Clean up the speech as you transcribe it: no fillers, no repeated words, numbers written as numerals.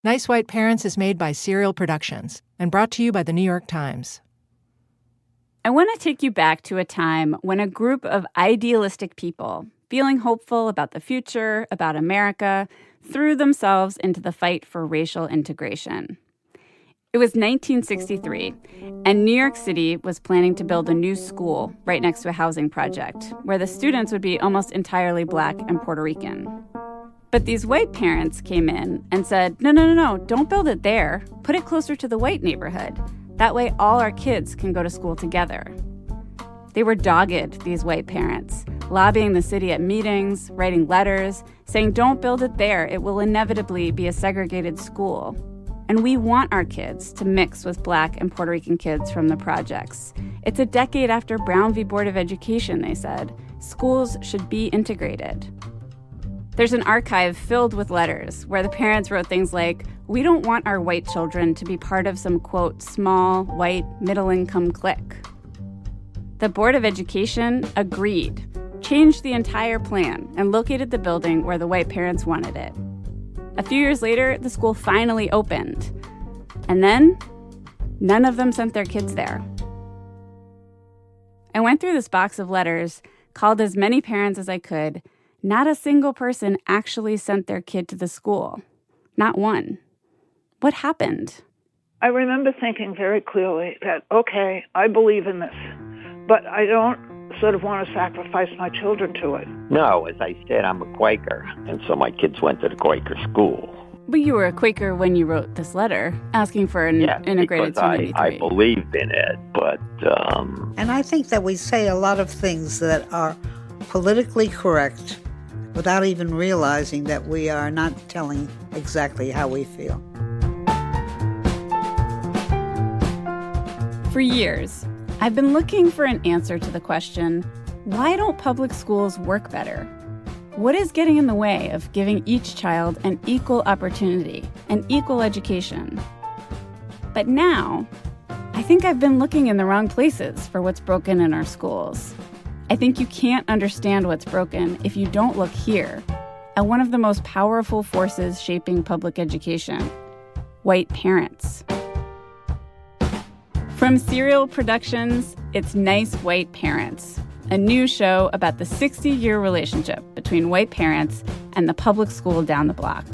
Nice White Parents is made by Serial Productions and brought to you by The New York Times. I want to take you back to a time when a group of idealistic people, feeling hopeful about the future, about America, threw themselves into the fight for racial integration. It was 1963, and New York City was planning to build a new school right next to a housing project where the students would be almost entirely Black and Puerto Rican. But these white parents came in and said, no, don't build it there. Put it closer to the white neighborhood. That way all our kids can go to school together. They were dogged, these white parents, lobbying the city at meetings, writing letters, saying don't build it there. It will inevitably be a segregated school. And we want our kids to mix with Black and Puerto Rican kids from the projects. It's a decade after Brown v. Board of Education, they said. Schools should be integrated. There's an archive filled with letters where the parents wrote things like, we don't want our white children to be part of some, quote, small, white, middle-income clique. The Board of Education agreed, changed the entire plan, and located the building where the white parents wanted it. A few years later, the school finally opened. And then, none of them sent their kids there. I went through this box of letters, called as many parents as I could. Not a single person actually sent their kid to the school. Not one. What happened? I remember thinking very clearly that, okay, I believe in this, but I don't sort of want to sacrifice my children to it. No, as I said, I'm a Quaker, and so my kids went to the Quaker school. But you were a Quaker when you wrote this letter, asking for an integrated community. I believed in it, but... And I think that we say a lot of things that are politically correct without even realizing that we are not telling exactly how we feel. For years, I've been looking for an answer to the question, why don't public schools work better? What is getting in the way of giving each child an equal opportunity, an equal education? But now, I think I've been looking in the wrong places for what's broken in our schools. I think you can't understand what's broken if you don't look here at one of the most powerful forces shaping public education, white parents. From Serial Productions, it's Nice White Parents, a new show about the 60-year relationship between white parents and the public school down the block.